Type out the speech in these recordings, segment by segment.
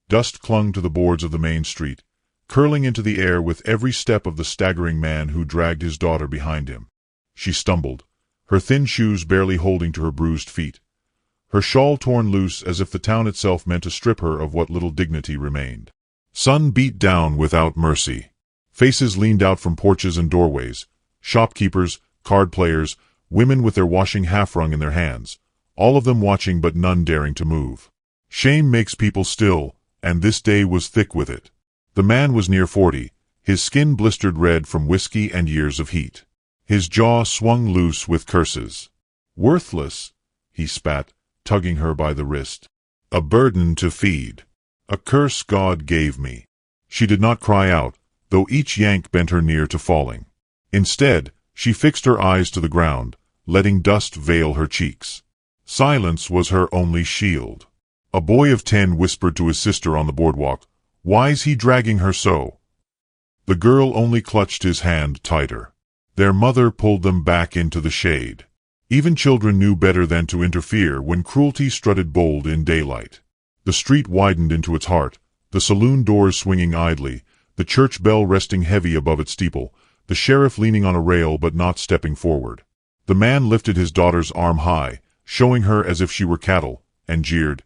Dust clung to the boards of the main street, curling into the air with every step of the staggering man who dragged his daughter behind him. She stumbled, her thin shoes barely holding to her bruised feet, her shawl torn loose as if the town itself meant to strip her of what little dignity remained. Sun beat down without mercy. Faces leaned out from porches and doorways, shopkeepers, card players, women with their washing half-wrung in their hands, all of them watching but none daring to move. Shame makes people still, and this day was thick with it. The man was near 40, his skin blistered red from whiskey and years of heat. His jaw swung loose with curses. "Worthless," he spat, tugging her by the wrist. "A burden to feed. A curse God gave me." She did not cry out, though each yank bent her near to falling. Instead, she fixed her eyes to the ground, letting dust veil her cheeks. Silence was her only shield. A boy of 10 whispered to his sister on the boardwalk, "Why's he dragging her so?" The girl only clutched his hand tighter. Their mother pulled them back into the shade. Even children knew better than to interfere when cruelty strutted bold in daylight. The street widened into its heart, the saloon doors swinging idly, the church bell resting heavy above its steeple, the sheriff leaning on a rail but not stepping forward. The man lifted his daughter's arm high, showing her as if she were cattle, and jeered,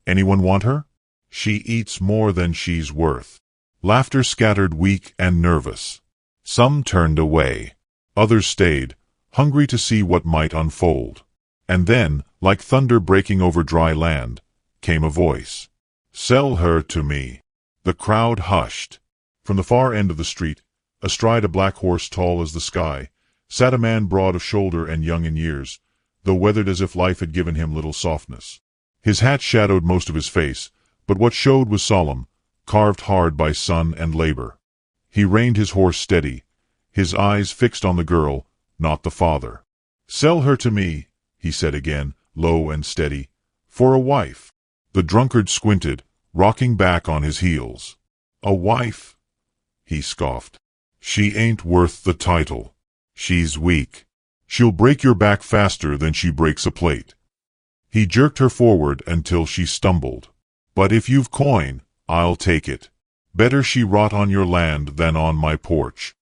"Anyone want her? She eats more than she's worth." Laughter scattered weak and nervous. Some turned away. Others stayed, hungry to see what might unfold. And then, like thunder breaking over dry land, came a voice. "Sell her to me." The crowd hushed. From the far end of the street, astride a black horse tall as the sky, sat a man broad of shoulder and young in years, though weathered as if life had given him little softness. His hat shadowed most of his face, but what showed was solemn, carved hard by sun and labor. He reined his horse steady, his eyes fixed on the girl, not the father. "Sell her to me," he said again, low and steady, "for a wife." The drunkard squinted, rocking back on his heels. "A wife?" he scoffed. "She ain't worth the title. She's weak. She'll break your back faster than she breaks a plate." He jerked her forward until she stumbled. "But if you've coin, I'll take it. Better she rot on your land than on my porch."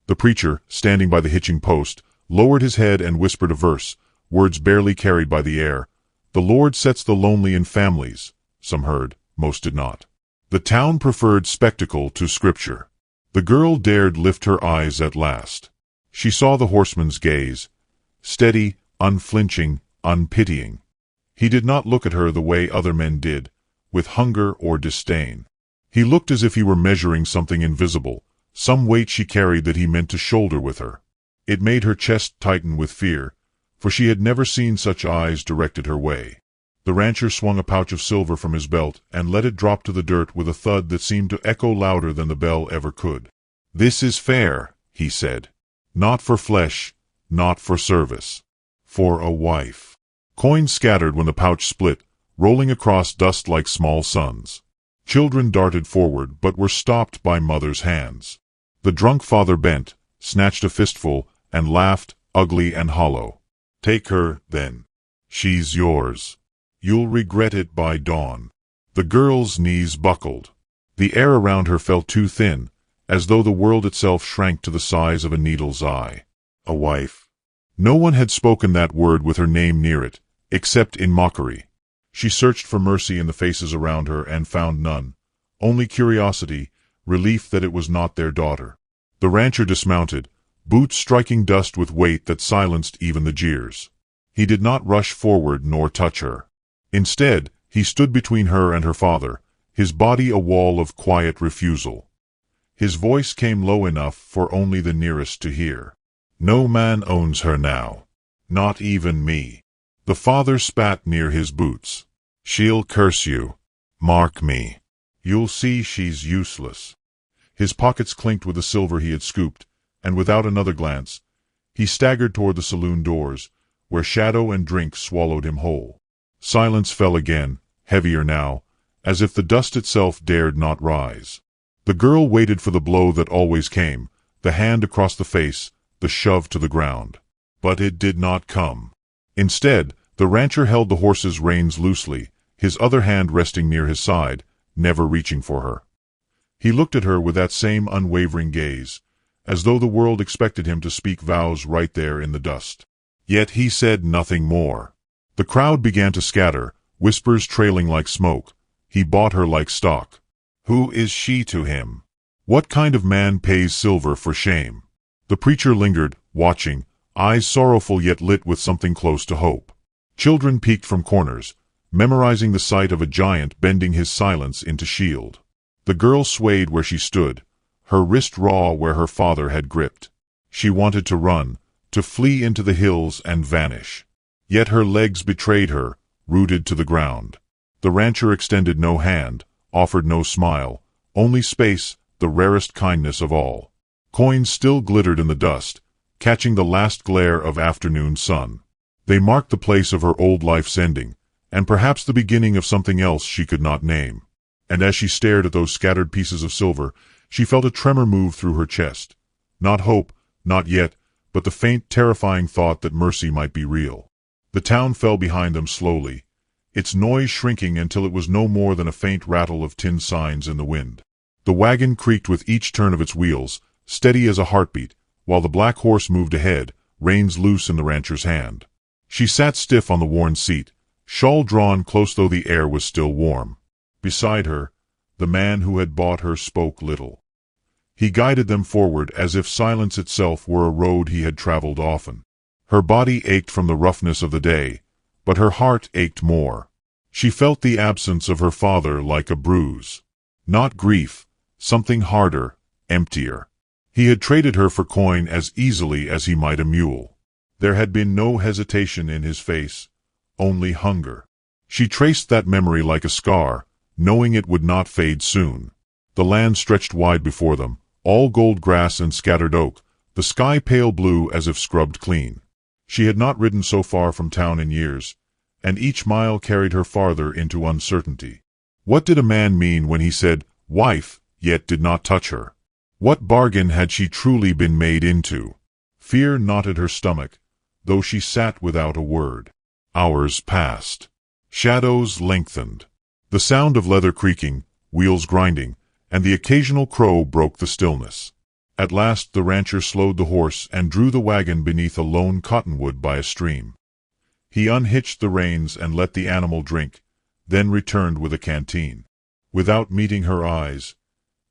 The preacher, standing by the hitching post, lowered his head and whispered a verse, words barely carried by the air. "The Lord sets the lonely in families," some heard, most did not. The town preferred spectacle to scripture. The girl dared lift her eyes at last. She saw the horseman's gaze, steady, unflinching, unpitying. He did not look at her the way other men did, with hunger or disdain. He looked as if he were measuring something invisible, some weight she carried that he meant to shoulder with her. It made her chest tighten with fear, for she had never seen such eyes directed her way. The rancher swung a pouch of silver from his belt and let it drop to the dirt with a thud that seemed to echo louder than the bell ever could. "This is fair," he said. "Not for flesh, not for service. For a wife." Coins scattered when the pouch split, rolling across dust like small suns. Children darted forward, but were stopped by mothers' hands. The drunk father bent, snatched a fistful, and laughed, ugly and hollow. "Take her, then. She's yours. You'll regret it by dawn." The girl's knees buckled. The air around her felt too thin, as though the world itself shrank to the size of a needle's eye. A wife. No one had spoken that word with her name near it, except in mockery. She searched for mercy in the faces around her and found none, only curiosity, relief that it was not their daughter. The rancher dismounted, boots striking dust with weight that silenced even the jeers. He did not rush forward nor touch her. Instead, he stood between her and her father, his body a wall of quiet refusal. His voice came low enough for only the nearest to hear. "No man owns her now. Not even me." The father spat near his boots. "She'll curse you. Mark me. You'll see she's useless." His pockets clinked with the silver he had scooped, and without another glance, he staggered toward the saloon doors, where shadow and drink swallowed him whole. Silence fell again, heavier now, as if the dust itself dared not rise. The girl waited for the blow that always came, the hand across the face, the shove to the ground. But it did not come. Instead, the rancher held the horse's reins loosely, his other hand resting near his side, never reaching for her. He looked at her with that same unwavering gaze, as though the world expected him to speak vows right there in the dust. Yet he said nothing more. The crowd began to scatter, whispers trailing like smoke. He bought her like stock. Who is she to him? What kind of man pays silver for shame? The preacher lingered, watching, eyes sorrowful yet lit with something close to hope. Children peeked from corners, memorizing the sight of a giant bending his silence into shield. The girl swayed where she stood, her wrist raw where her father had gripped. She wanted to run, to flee into the hills and vanish. Yet her legs betrayed her, rooted to the ground. The rancher extended no hand, offered no smile, only space, the rarest kindness of all. Coins still glittered in the dust, catching the last glare of afternoon sun. They marked the place of her old life's ending, and perhaps the beginning of something else she could not name. And as she stared at those scattered pieces of silver, she felt a tremor move through her chest. Not hope, not yet, but the faint, terrifying thought that mercy might be real. The town fell behind them slowly, its noise shrinking until it was no more than a faint rattle of tin signs in the wind. The wagon creaked with each turn of its wheels, steady as a heartbeat, while the black horse moved ahead, reins loose in the rancher's hand. She sat stiff on the worn seat, shawl drawn close though the air was still warm. Beside her, the man who had bought her spoke little. He guided them forward as if silence itself were a road he had traveled often. Her body ached from the roughness of the day, but her heart ached more. She felt the absence of her father like a bruise. Not grief, something harder, emptier. He had traded her for coin as easily as he might a mule. There had been no hesitation in his face, only hunger. She traced that memory like a scar, knowing it would not fade soon. The land stretched wide before them, all gold grass and scattered oak, the sky pale blue as if scrubbed clean. She had not ridden so far from town in years, and each mile carried her farther into uncertainty. What did a man mean when he said, "wife," yet did not touch her? What bargain had she truly been made into? Fear knotted her stomach, though she sat without a word. Hours passed. Shadows lengthened. The sound of leather creaking, wheels grinding, and the occasional crow broke the stillness. At last the rancher slowed the horse and drew the wagon beneath a lone cottonwood by a stream. He unhitched the reins and let the animal drink, then returned with a canteen. Without meeting her eyes,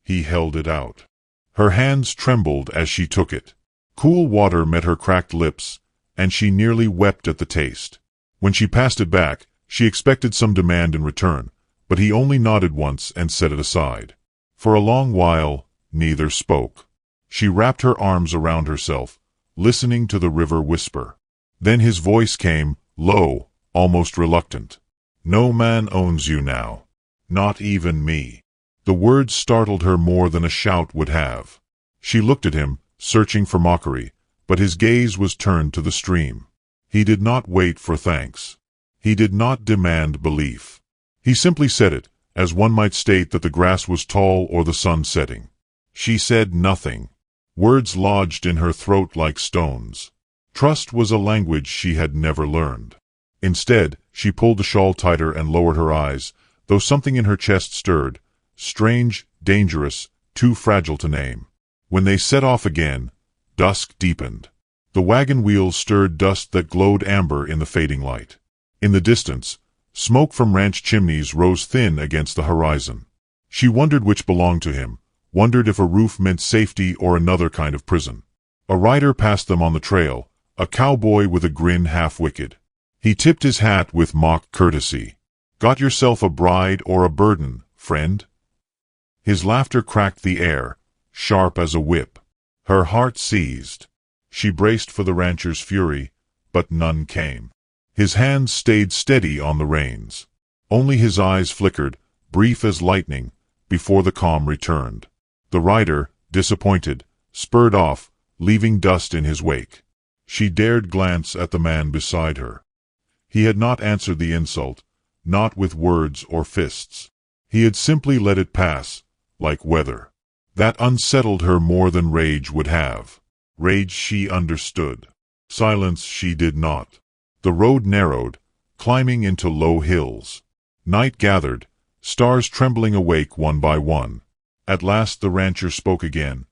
he held it out. Her hands trembled as she took it. Cool water met her cracked lips, and she nearly wept at the taste. When she passed it back, she expected some demand in return, but he only nodded once and set it aside. For a long while, neither spoke. She wrapped her arms around herself, listening to the river whisper. Then his voice came, low, almost reluctant. "No man owns you now. Not even me." The words startled her more than a shout would have. She looked at him, searching for mockery, but his gaze was turned to the stream. He did not wait for thanks. He did not demand belief. He simply said it, as one might state that the grass was tall or the sun setting. She said nothing. Words lodged in her throat like stones. Trust was a language she had never learned. Instead, she pulled the shawl tighter and lowered her eyes, though something in her chest stirred, strange, dangerous, too fragile to name. When they set off again, dusk deepened. The wagon wheels stirred dust that glowed amber in the fading light. In the distance, smoke from ranch chimneys rose thin against the horizon. She wondered which belonged to him, wondered if a roof meant safety or another kind of prison. A rider passed them on the trail, a cowboy with a grin half-wicked. He tipped his hat with mock courtesy. "Got yourself a bride or a burden, friend?" His laughter cracked the air, sharp as a whip. Her heart seized. She braced for the rancher's fury, but none came. His hands stayed steady on the reins. Only his eyes flickered, brief as lightning, before the calm returned. The rider, disappointed, spurred off, leaving dust in his wake. She dared glance at the man beside her. He had not answered the insult, not with words or fists. He had simply let it pass, like weather. That unsettled her more than rage would have. Rage she understood. Silence she did not. The road narrowed, climbing into low hills. Night gathered, stars trembling awake one by one. At last the rancher spoke again,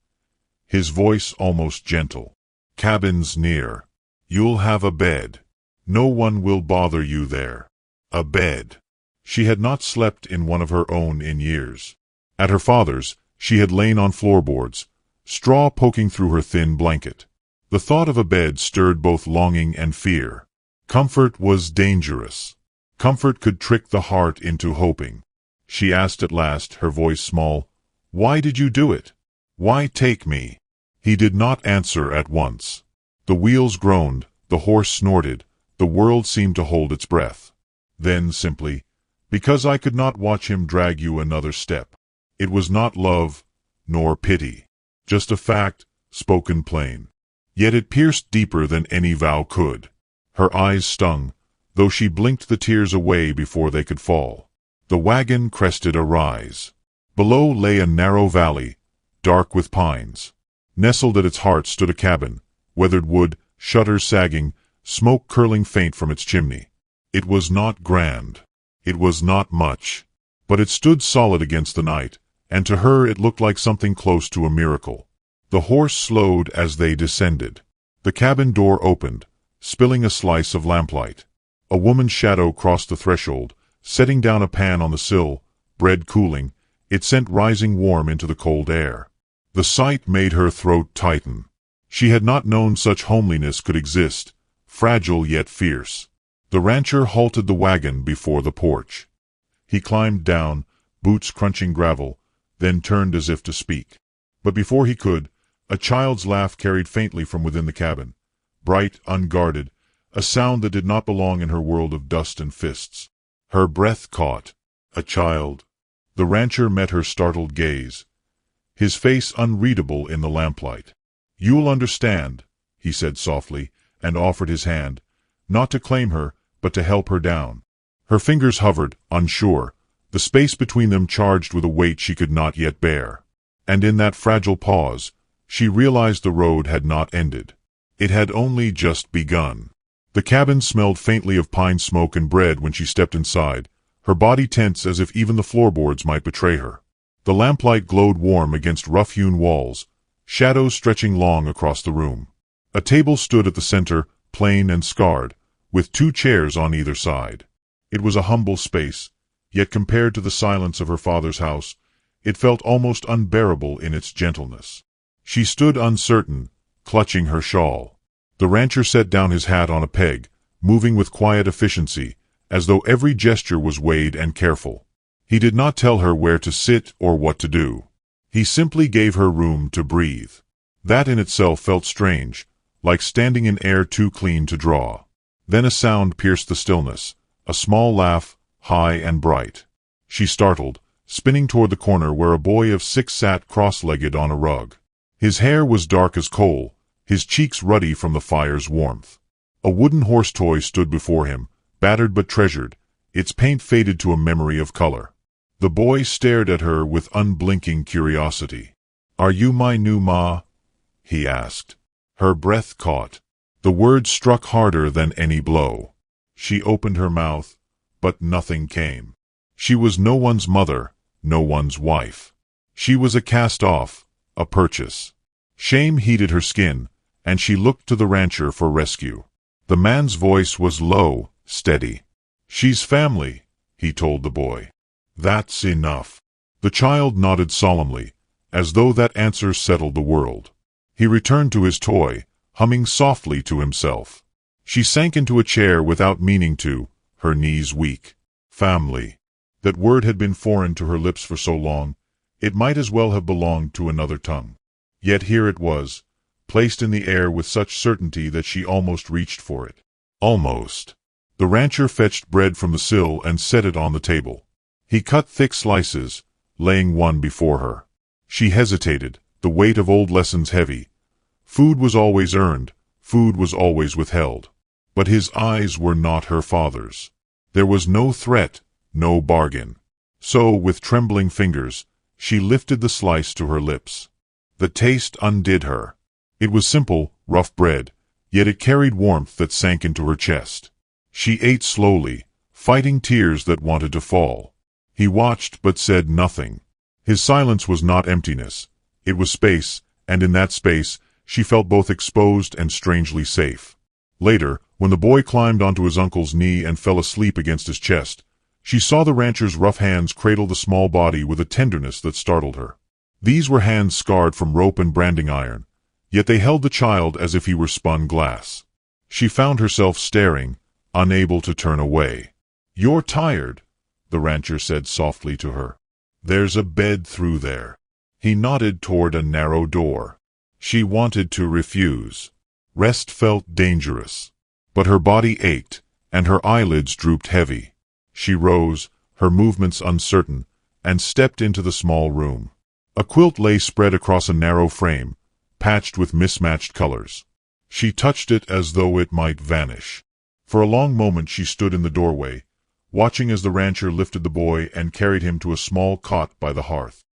his voice almost gentle. "Cabin's near. You'll have a bed. No one will bother you there." A bed. She had not slept in one of her own in years. At her father's, she had lain on floorboards, straw poking through her thin blanket. The thought of a bed stirred both longing and fear. Comfort was dangerous. Comfort could trick the heart into hoping. She asked at last, her voice small, "Why did you do it? Why take me?" He did not answer at once. The wheels groaned, the horse snorted, the world seemed to hold its breath. Then simply, "Because I could not watch him drag you another step." It was not love, nor pity. Just a fact, spoken plain. Yet it pierced deeper than any vow could. Her eyes stung, though she blinked the tears away before they could fall. The wagon crested a rise. Below lay a narrow valley, dark with pines. Nestled at its heart stood a cabin, weathered wood, shutters sagging, smoke curling faint from its chimney. It was not grand. It was not much. But it stood solid against the night, and to her it looked like something close to a miracle. The horse slowed as they descended. The cabin door opened, spilling a slice of lamplight. A woman's shadow crossed the threshold, setting down a pan on the sill, bread cooling. It sent rising warm into the cold air. The sight made her throat tighten. She had not known such homeliness could exist, fragile yet fierce. The rancher halted the wagon before the porch. He climbed down, boots crunching gravel, then turned as if to speak. But before he could, a child's laugh carried faintly from within the cabin, bright, unguarded, a sound that did not belong in her world of dust and fists. Her breath caught. A child. The rancher met her startled gaze, his face unreadable in the lamplight. "You'll understand," he said softly, and offered his hand, not to claim her, but to help her down. Her fingers hovered, unsure, the space between them charged with a weight she could not yet bear. And in that fragile pause, she realized the road had not ended. It had only just begun. The cabin smelled faintly of pine smoke and bread when she stepped inside, her body tense as if even the floorboards might betray her. The lamplight glowed warm against rough-hewn walls, shadows stretching long across the room. A table stood at the center, plain and scarred, with 2 chairs on either side. It was a humble space, yet compared to the silence of her father's house, it felt almost unbearable in its gentleness. She stood uncertain, clutching her shawl. The rancher set down his hat on a peg, moving with quiet efficiency, as though every gesture was weighed and careful. He did not tell her where to sit or what to do. He simply gave her room to breathe. That in itself felt strange, like standing in air too clean to draw. Then a sound pierced the stillness, a small laugh, high and bright. She startled, spinning toward the corner where a boy of 6 sat cross-legged on a rug. His hair was dark as coal, his cheeks ruddy from the fire's warmth. A wooden horse toy stood before him, battered but treasured, its paint faded to a memory of color. The boy stared at her with unblinking curiosity. "Are you my new ma?" he asked. Her breath caught. The words struck harder than any blow. She opened her mouth, but nothing came. She was no one's mother, no one's wife. She was a cast-off, a purchase. Shame heated her skin, and she looked to the rancher for rescue. The man's voice was low, steady. "She's family," he told the boy. "That's enough." The child nodded solemnly, as though that answer settled the world. He returned to his toy, humming softly to himself. She sank into a chair without meaning to, her knees weak. Family. That word had been foreign to her lips for so long, it might as well have belonged to another tongue. Yet here it was, placed in the air with such certainty that she almost reached for it. Almost. The rancher fetched bread from the sill and set it on the table. He cut thick slices, laying one before her. She hesitated, the weight of old lessons heavy. Food was always earned, food was always withheld. But his eyes were not her father's. There was no threat, no bargain. So, with trembling fingers, she lifted the slice to her lips. The taste undid her. It was simple, rough bread, yet it carried warmth that sank into her chest. She ate slowly, fighting tears that wanted to fall. He watched but said nothing. His silence was not emptiness. It was space, and in that space, she felt both exposed and strangely safe. Later, when the boy climbed onto his uncle's knee and fell asleep against his chest, she saw the rancher's rough hands cradle the small body with a tenderness that startled her. These were hands scarred from rope and branding iron, yet they held the child as if he were spun glass. She found herself staring, unable to turn away. "You're tired," the rancher said softly to her. "There's a bed through there." He nodded toward a narrow door. She wanted to refuse. Rest felt dangerous. But her body ached, and her eyelids drooped heavy. She rose, her movements uncertain, and stepped into the small room. A quilt lay spread across a narrow frame, patched with mismatched colors. She touched it as though it might vanish. For a long moment she stood in the doorway, watching as the rancher lifted the boy and carried him to a small cot by the hearth.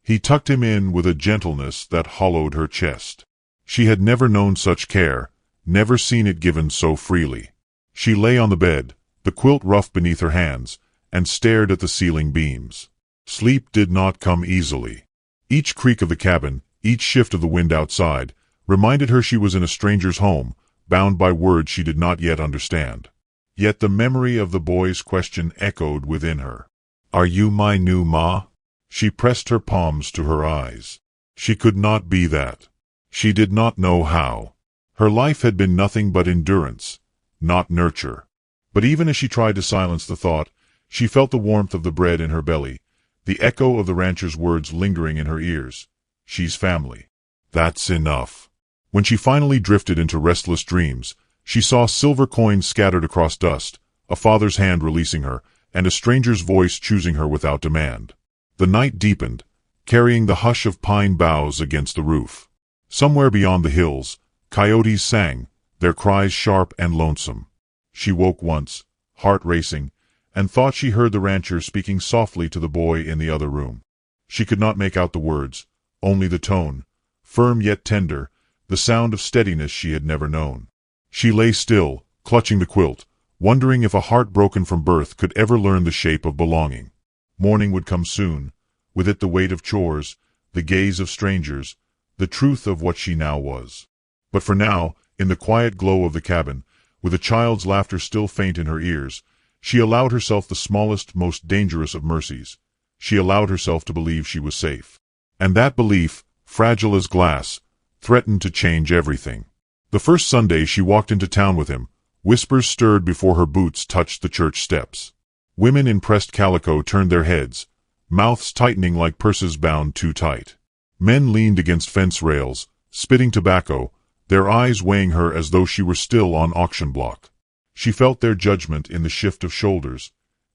He tucked him in with a gentleness that hollowed her chest. She had never known such care, never seen it given so freely. She lay on the bed, the quilt rough beneath her hands, and stared at the ceiling beams. Sleep did not come easily. Each creak of the cabin, each shift of the wind outside, reminded her she was in a stranger's home, bound by words she did not yet understand. Yet the memory of the boy's question echoed within her. "Are you my new ma?" She pressed her palms to her eyes. She could not be that. She did not know how. Her life had been nothing but endurance, not nurture. But even as she tried to silence the thought, she felt the warmth of the bread in her belly, the echo of the rancher's words lingering in her ears. She's family. That's enough. When she finally drifted into restless dreams, she saw silver coins scattered across dust, a father's hand releasing her, and a stranger's voice choosing her without demand. The night deepened, carrying the hush of pine boughs against the roof. Somewhere beyond the hills, coyotes sang, their cries sharp and lonesome. She woke once, heart racing, and thought she heard the rancher speaking softly to the boy in the other room. She could not make out the words, only the tone, firm yet tender, the sound of steadiness she had never known. She lay still, clutching the quilt, wondering if a heart broken from birth could ever learn the shape of belonging. Morning would come soon, with it the weight of chores, the gaze of strangers, the truth of what she now was. But for now, in the quiet glow of the cabin, with a child's laughter still faint in her ears, she allowed herself the smallest, most dangerous of mercies. She allowed herself to believe she was safe. And that belief, fragile as glass, threatened to change everything. The first Sunday she walked into town with him, whispers stirred before her boots touched the church steps. Women in pressed calico turned their heads, mouths tightening like purses bound too tight. Men leaned against fence rails, spitting tobacco, their eyes weighing her as though she were still on auction block. She felt their judgment in the shift of shoulders,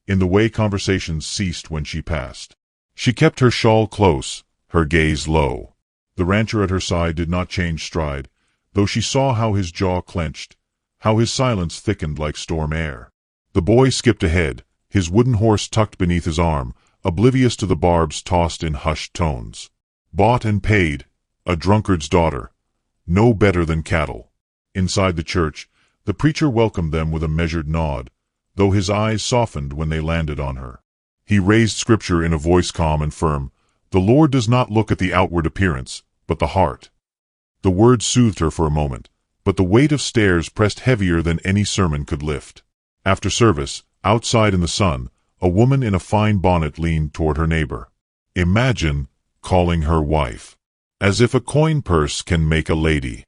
in the way conversations ceased when she passed. She kept her shawl close, her gaze low. The rancher at her side did not change stride, though she saw how his jaw clenched, how his silence thickened like storm air. The boy skipped ahead, his wooden horse tucked beneath his arm, oblivious to the barbs tossed in hushed tones. Bought and paid, a drunkard's daughter, no better than cattle. Inside the church, the preacher welcomed them with a measured nod, though his eyes softened when they landed on her. He raised scripture in a voice calm and firm. The Lord does not look at the outward appearance, but the heart. The words soothed her for a moment, but the weight of stares pressed heavier than any sermon could lift. After service, outside in the sun, a woman in a fine bonnet leaned toward her neighbor. Imagine calling her wife. As if a coin purse can make a lady.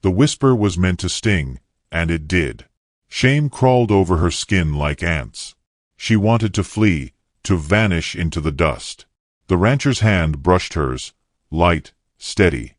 The whisper was meant to sting, and it did. Shame crawled over her skin like ants. She wanted to flee, to vanish into the dust. The rancher's hand brushed hers, light, steady.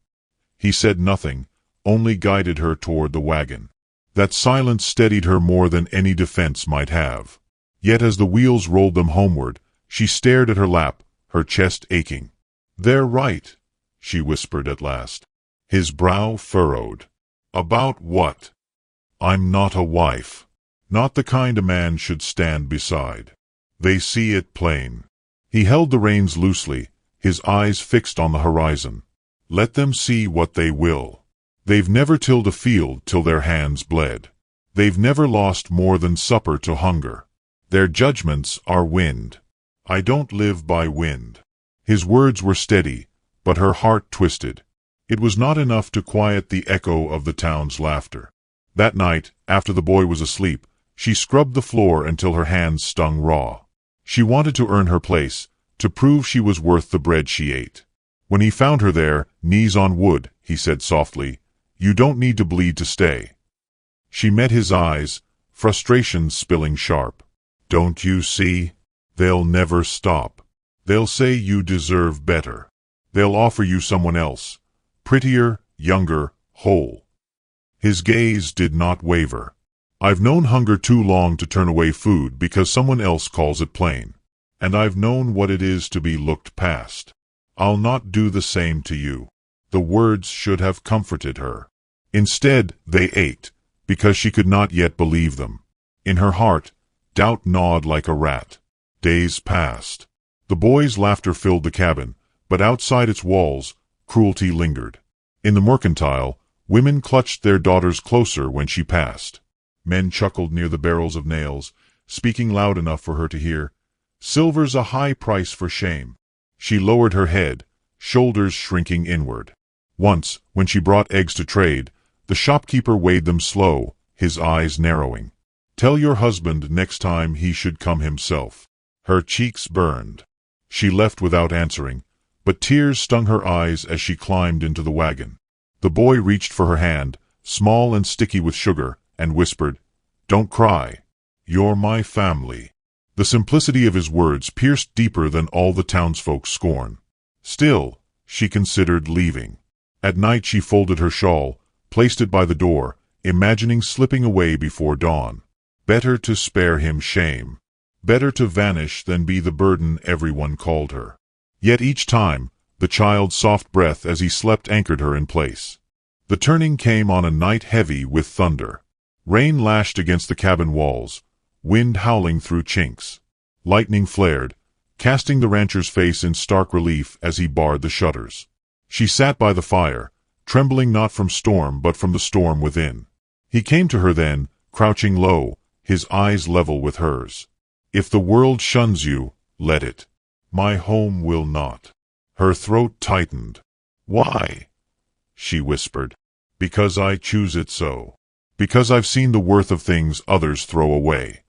He said nothing, only guided her toward the wagon. That silence steadied her more than any defense might have. Yet as the wheels rolled them homeward, she stared at her lap, her chest aching. "They're right," she whispered at last. His brow furrowed. "About what?" "I'm not a wife. Not the kind a man should stand beside. They see it plain." He held the reins loosely, his eyes fixed on the horizon. "Let them see what they will. They've never tilled a field till their hands bled. They've never lost more than supper to hunger. Their judgments are wind. I don't live by wind." His words were steady, but her heart twisted. It was not enough to quiet the echo of the town's laughter. That night, after the boy was asleep, she scrubbed the floor until her hands stung raw. She wanted to earn her place, to prove she was worth the bread she ate. When he found her there, knees on wood, he said softly, "You don't need to bleed to stay." She met his eyes, frustration spilling sharp. "Don't you see? They'll never stop. They'll say you deserve better. They'll offer you someone else, prettier, younger, whole." His gaze did not waver. "I've known hunger too long to turn away food because someone else calls it plain. And I've known what it is to be looked past. I'll not do the same to you." The words should have comforted her. Instead, they ached, because she could not yet believe them. In her heart, doubt gnawed like a rat. Days passed. The boy's laughter filled the cabin, but outside its walls, cruelty lingered. In the mercantile, women clutched their daughters closer when she passed. Men chuckled near the barrels of nails, speaking loud enough for her to hear, "Silver's a high price for shame." She lowered her head, shoulders shrinking inward. Once, when she brought eggs to trade, the shopkeeper weighed them slow, his eyes narrowing. "Tell your husband next time he should come himself." Her cheeks burned. She left without answering, but tears stung her eyes as she climbed into the wagon. The boy reached for her hand, small and sticky with sugar, and whispered, "Don't cry. You're my family." The simplicity of his words pierced deeper than all the townsfolk's scorn. Still, she considered leaving. At night she folded her shawl, placed it by the door, imagining slipping away before dawn. Better to spare him shame. Better to vanish than be the burden everyone called her. Yet each time, the child's soft breath as he slept anchored her in place. The turning came on a night heavy with thunder. Rain lashed against the cabin walls, wind howling through chinks. Lightning flared, casting the rancher's face in stark relief as he barred the shutters. She sat by the fire, trembling not from storm but from the storm within. He came to her then, crouching low, his eyes level with hers. "If the world shuns you, let it. My home will not." Her throat tightened. "Why?" she whispered. "Because I choose it so. Because I've seen the worth of things others throw away."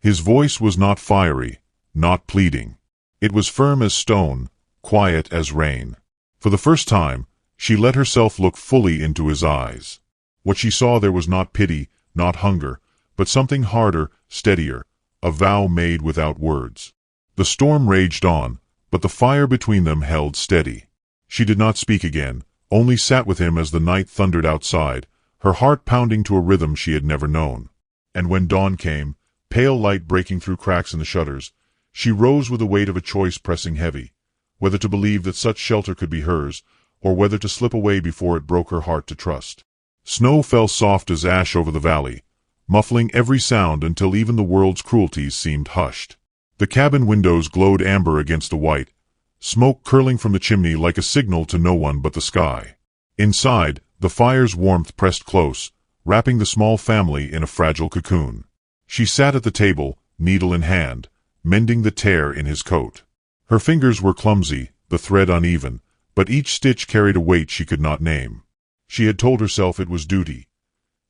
His voice was not fiery, not pleading. It was firm as stone, quiet as rain. For the first time, she let herself look fully into his eyes. What she saw there was not pity, not hunger, but something harder, steadier, a vow made without words. The storm raged on, but the fire between them held steady. She did not speak again, only sat with him as the night thundered outside, her heart pounding to a rhythm she had never known. And when dawn came, pale light breaking through cracks in the shutters, she rose with the weight of a choice pressing heavy, whether to believe that such shelter could be hers, or whether to slip away before it broke her heart to trust. Snow fell soft as ash over the valley, muffling every sound until even the world's cruelties seemed hushed. The cabin windows glowed amber against the white, smoke curling from the chimney like a signal to no one but the sky. Inside, the fire's warmth pressed close, wrapping the small family in a fragile cocoon. She sat at the table, needle in hand, mending the tear in his coat. Her fingers were clumsy, the thread uneven, but each stitch carried a weight she could not name. She had told herself it was duty.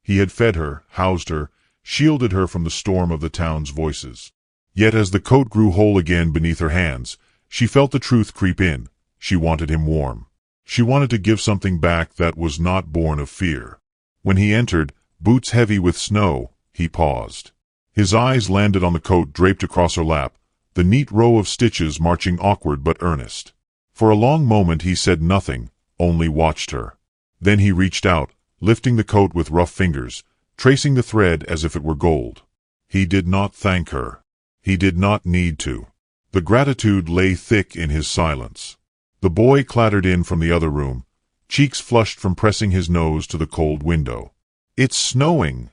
He had fed her, housed her, shielded her from the storm of the town's voices. Yet as the coat grew whole again beneath her hands, she felt the truth creep in. She wanted him warm. She wanted to give something back that was not born of fear. When he entered, boots heavy with snow, he paused. His eyes landed on the coat draped across her lap, the neat row of stitches marching awkward but earnest. For a long moment he said nothing, only watched her. Then he reached out, lifting the coat with rough fingers, tracing the thread as if it were gold. He did not thank her. He did not need to. The gratitude lay thick in his silence. The boy clattered in from the other room, cheeks flushed from pressing his nose to the cold window. "It's snowing,"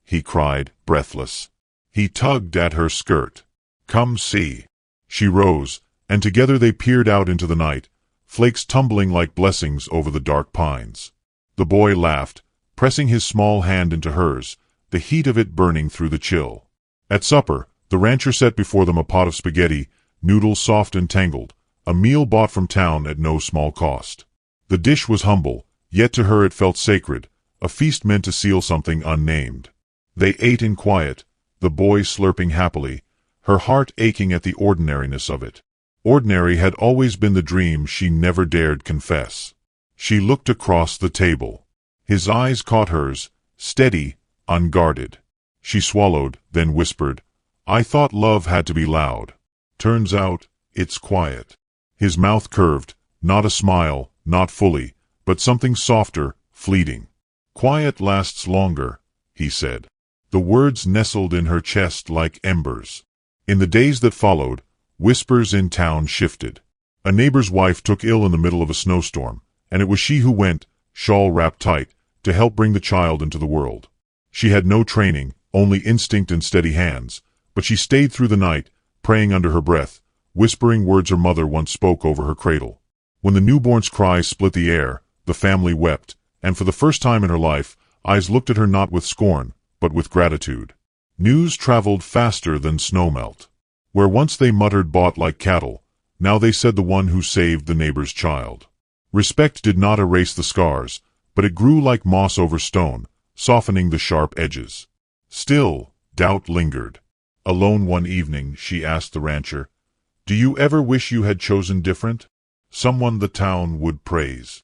he cried, breathless. He tugged at her skirt. "Come see." She rose, and together they peered out into the night, flakes tumbling like blessings over the dark pines. The boy laughed, pressing his small hand into hers, the heat of it burning through the chill. At supper, the rancher set before them a pot of spaghetti, noodles soft and tangled, a meal bought from town at no small cost. The dish was humble, yet to her it felt sacred, a feast meant to seal something unnamed. They ate in quiet, the boy slurping happily, her heart aching at the ordinariness of it. Ordinary had always been the dream she never dared confess. She looked across the table. His eyes caught hers, steady, unguarded. She swallowed, then whispered, "I thought love had to be loud. Turns out, it's quiet." His mouth curved, not a smile, not fully, but something softer, fleeting. "Quiet lasts longer," he said. The words nestled in her chest like embers. In the days that followed, whispers in town shifted. A neighbor's wife took ill in the middle of a snowstorm, and it was she who went, shawl wrapped tight, to help bring the child into the world. She had no training, only instinct and steady hands, but she stayed through the night, praying under her breath, whispering words her mother once spoke over her cradle. When the newborn's cries split the air, the family wept, and for the first time in her life, eyes looked at her not with scorn, but with gratitude. News traveled faster than snowmelt. Where once they muttered bought like cattle, now they said the one who saved the neighbor's child. Respect did not erase the scars, but it grew like moss over stone, softening the sharp edges. Still, doubt lingered. Alone one evening, she asked the rancher, "Do you ever wish you had chosen different? Someone the town would praise."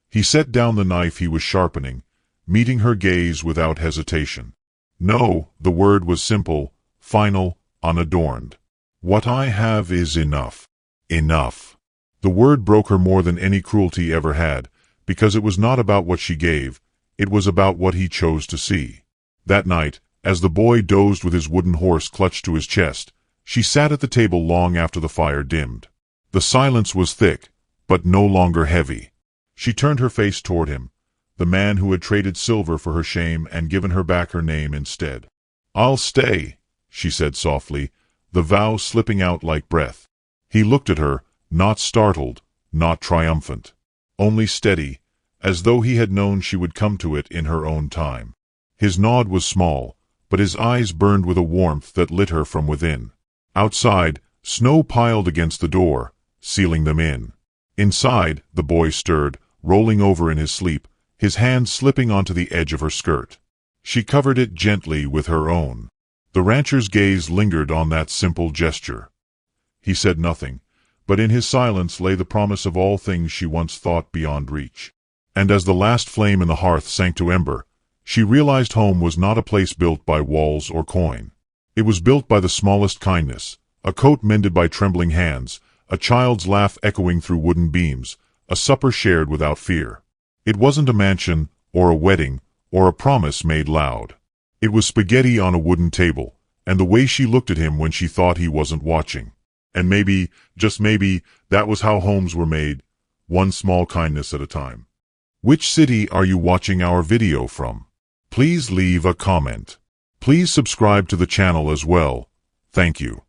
He set down the knife he was sharpening, meeting her gaze without hesitation. "No," the word was simple, final, unadorned. "What I have is enough. Enough." The word broke her more than any cruelty ever had, because it was not about what she gave, it was about what he chose to see. That night, as the boy dozed with his wooden horse clutched to his chest, she sat at the table long after the fire dimmed. The silence was thick, but no longer heavy. She turned her face toward him, the man who had traded silver for her shame and given her back her name instead. "I'll stay," she said softly, the vow slipping out like breath. He looked at her, not startled, not triumphant, only steady, as though he had known she would come to it in her own time. His nod was small, but his eyes burned with a warmth that lit her from within. Outside, snow piled against the door, sealing them in. Inside, the boy stirred, rolling over in his sleep, his hand slipping onto the edge of her skirt. She covered it gently with her own. The rancher's gaze lingered on that simple gesture. He said nothing, but in his silence lay the promise of all things she once thought beyond reach. And as the last flame in the hearth sank to ember, she realized home was not a place built by walls or coin. It was built by the smallest kindness, a coat mended by trembling hands, a child's laugh echoing through wooden beams, a supper shared without fear. It wasn't a mansion, or a wedding, or a promise made loud. It was spaghetti on a wooden table, and the way she looked at him when she thought he wasn't watching. And maybe, just maybe, that was how homes were made, one small kindness at a time. Which city are you watching our video from? Please leave a comment. Please subscribe to the channel as well. Thank you.